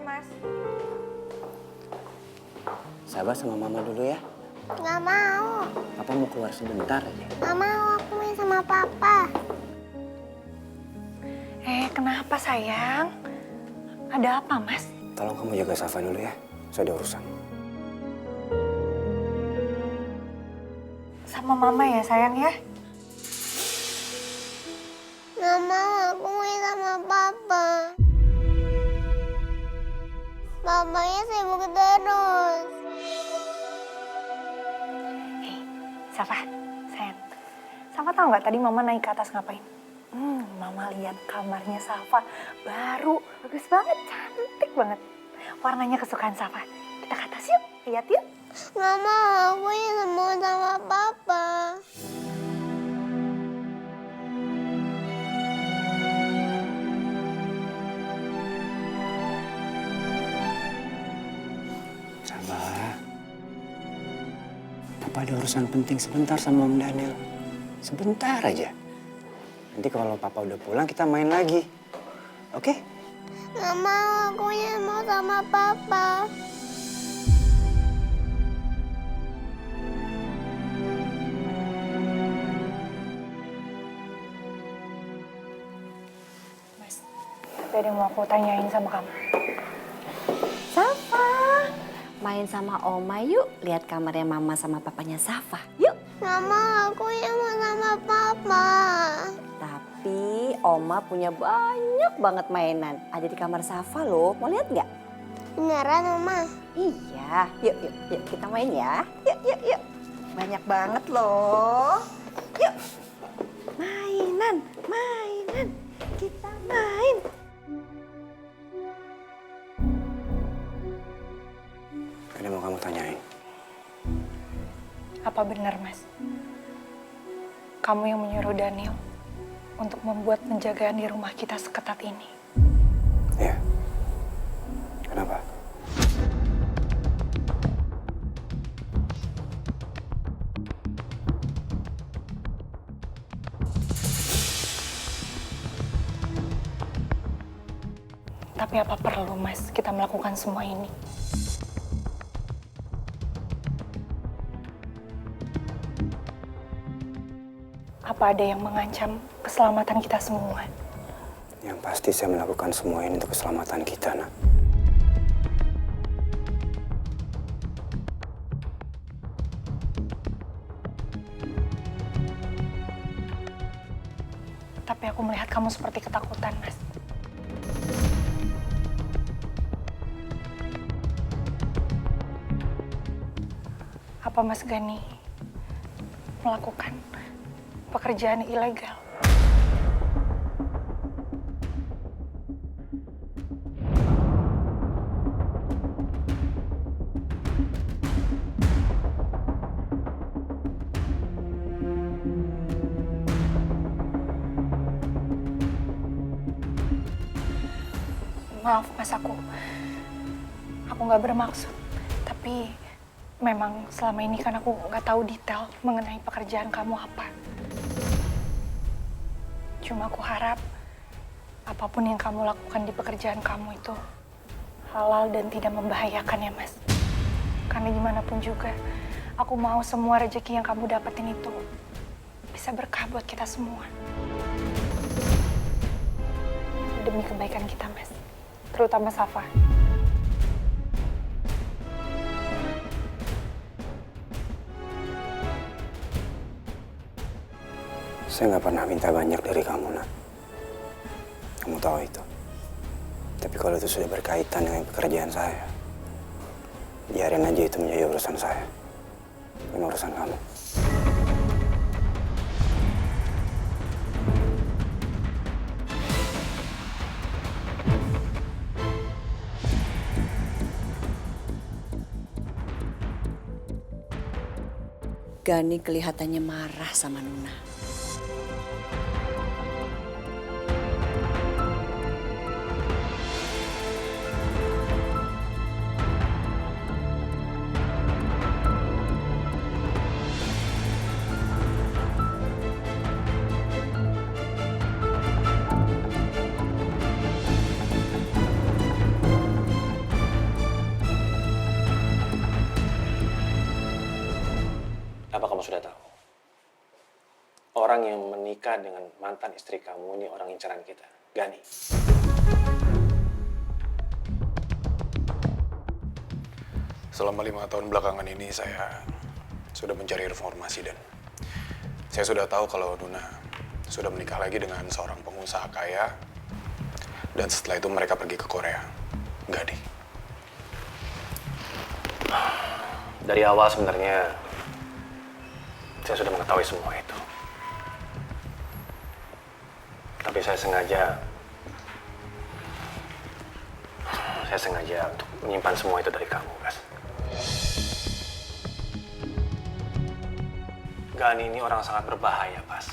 Mas. Sabar sama mama dulu ya. Nggak mau. Papa mau keluar sebentar aja. Nggak mau, aku main sama papa. Kenapa sayang? Ada apa, Mas? Tolong kamu jaga Safa dulu ya. Saya ada urusan. Sama mama ya sayang ya? Nggak mau, aku main sama papa. Papanya sibuk terus. Safa, sayang. Safa tahu nggak tadi mama naik ke atas ngapain? Mama lihat kamarnya Safa baru, bagus banget, cantik banget. Warnanya kesukaan Safa. Kita ke atas yuk, lihat yuk. Nggak mau, aku ingin mau sama papa. Sabar. Papa ada urusan penting sebentar sama Om Daniel. Sebentar aja. Nanti kalau Papa udah pulang kita main lagi. Oke? Nggak mau, aku ingin mau sama papa. Mas, tapi ada yang mau aku tanyain sama kamu. Safa, main sama Oma yuk. Lihat kamarnya Mama sama papanya Safa. Yuk. Nggak mau, aku ingin mau sama papa. Tapi Oma punya banyak banget mainan. Ada di kamar Safa loh. Mau lihat nggak? Beneran, Mama? Iya. Yuk, yuk, yuk. Kita main ya. Yuk, yuk, yuk. Banyak banget loh. Yuk. Mainan, mainan. Kita main. Ada yang mau kamu tanyain. Apa benar, Mas? Kamu yang menyuruh Daniel untuk membuat penjagaan di rumah kita seketat ini. Iya. Kenapa? Tapi apa perlu, Mas, kita melakukan semua ini? Apa ada yang mengancam keselamatan kita semua? Yang pasti saya melakukan semua ini untuk keselamatan kita, Nak. Tapi aku melihat kamu seperti ketakutan, Mas. Apa Mas Gani melakukan pekerjaan ilegal? Maaf Mas, aku nggak bermaksud. Tapi memang selama ini kan aku nggak tahu detail mengenai pekerjaan kamu apa. Cuma aku harap apapun yang kamu lakukan di pekerjaan kamu itu halal dan tidak membahayakan ya Mas. Karena gimana pun juga aku mau semua rezeki yang kamu dapetin itu bisa berkah buat kita semua. Demi kebaikan kita Mas, terutama Safa. Saya nggak pernah minta banyak dari kamu, Nak. Kamu tahu itu. Tapi kalau itu sudah berkaitan dengan pekerjaan saya, biarin aja itu menjadi urusan saya. Bukan urusan kamu. Gani kelihatannya marah sama Nuna. sudah tahu. Orang yang menikah dengan mantan istri kamu ini orang incaran kita, Gani. Selama 5 tahun belakangan ini saya sudah mencari informasi dan saya sudah tahu kalau Nuna sudah menikah lagi dengan seorang pengusaha kaya dan setelah itu mereka pergi ke Korea. Gani. Dari awal sebenarnya saya sudah mengetahui semua itu. Tapi saya sengaja untuk menyimpan semua itu dari kamu, Bas. Gani ini orang sangat berbahaya, Bas.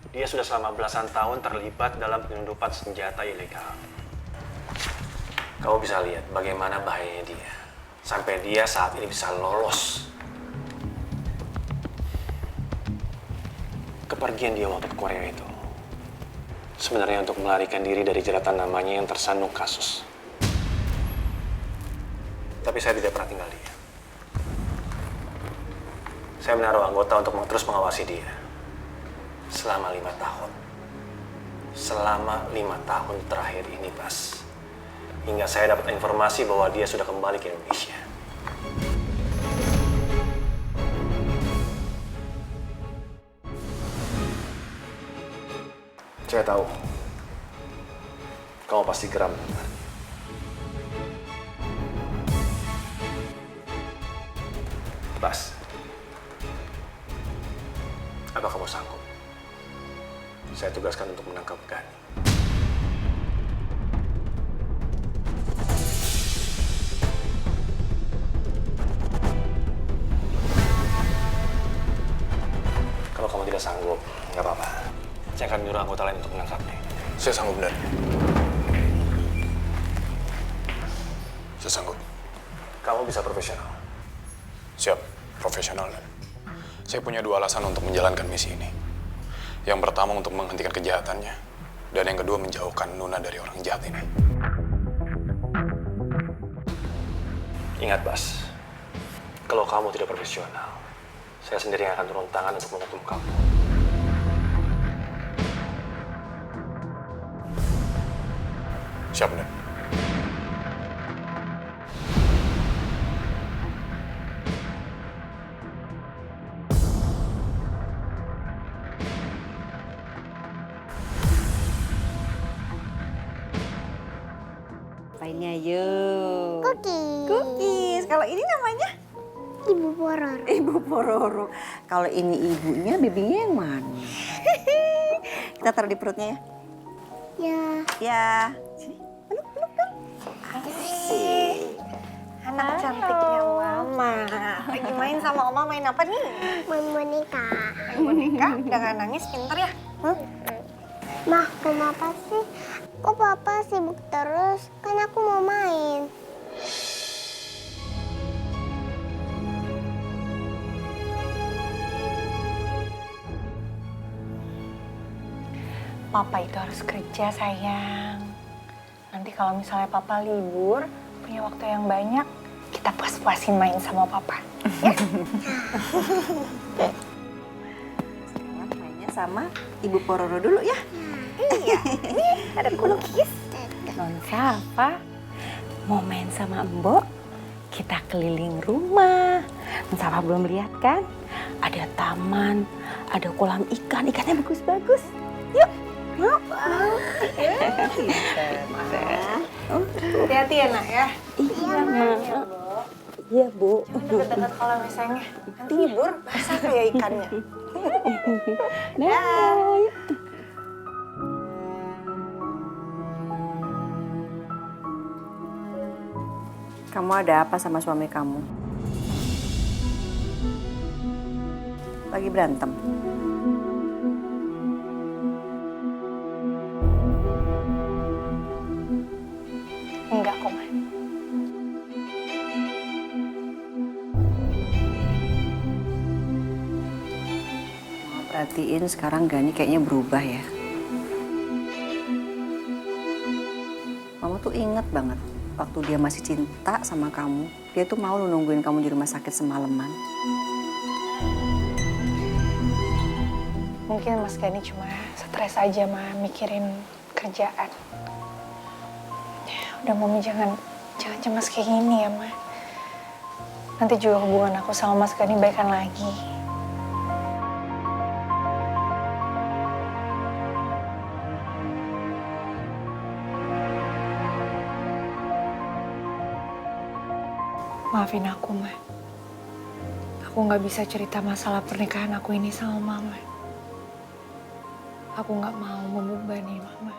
Dia sudah selama belasan tahun terlibat dalam penyelundupan senjata ilegal. Kamu bisa lihat bagaimana bahayanya dia. Sampai dia saat ini bisa lolos. Kepergian dia waktu ke Korea itu sebenarnya untuk melarikan diri dari jeratan namanya yang tersandung kasus. Tapi saya tidak pernah tinggal diam. Saya menaruh anggota untuk terus mengawasi dia selama 5 tahun. Selama 5 tahun terakhir ini, Bas. Hingga saya dapat informasi bahwa dia sudah kembali ke Indonesia. Saya tahu, kamu pasti geram dengarnya. Bas, apa kamu sanggup? Saya tugaskan untuk menangkap Gani. Kalau kamu tidak sanggup, nggak apa-apa. Saya akan menyuruh anggota lain untuk menangkapnya. Saya sanggup, Dan. Saya sanggup. Kamu bisa profesional. Siap, profesional, Dan. Saya punya 2 alasan untuk menjalankan misi ini. Yang pertama untuk menghentikan kejahatannya, dan yang kedua menjauhkan Nuna dari orang jahat ini. Ingat, Bas. Kalau kamu tidak profesional, saya sendiri yang akan turun tangan untuk menghukum kamu. Siap, Dan. Lainnya yuk. Cookies. Cookies. Kalau ini namanya? Ibu Pororo. Ibu Pororo. Kalau ini ibunya, bibinya yang mana? Kita taruh di perutnya ya. Ya. Ya. Sini, peluk, peluk, peluk. Asik. Anak cantiknya Mama. Lagi main sama Oma, main apa nih? Main boneka. Main boneka, jangan nangis, pintar ya. Mah, kenapa sih? Kok papa sibuk terus? Kan aku mau main. Papa itu harus kerja, sayang. Nanti kalau misalnya Papa libur, punya waktu yang banyak, kita puas-puasin main sama Papa. Ya? Sekarang mainnya sama Ibu Pororo dulu ya. Iya, ini ada cookies. Non Safa, mau main sama Mbok? Kita keliling rumah. Non Safa belum lihat kan? Ada taman, ada kolam ikan, ikannya bagus-bagus. Yuk, mau? Hati-hati ya, Nak ya. Iya, Mak. Iya, Bu. Dekat-dekat kolam misalnya. Nanti nyebur, basah kayak ikannya. Nah, yuk. Kamu ada apa sama suami kamu? Lagi berantem? Enggak kok, Man. Mama perhatiin sekarang Gani kayaknya berubah ya. Mama tuh inget banget waktu dia masih cinta sama kamu. Dia tuh mau nungguin kamu di rumah sakit semalaman. Mungkin Mas Gani cuma stres aja Ma, mikirin kerjaan. Udah Mami jangan cemas kayak gini ya Ma. Nanti juga hubungan aku sama Mas Gani baikan lagi. Maafin aku, Ma. Aku nggak bisa cerita masalah pernikahan aku ini sama Mama. Aku nggak mau membebani Mama.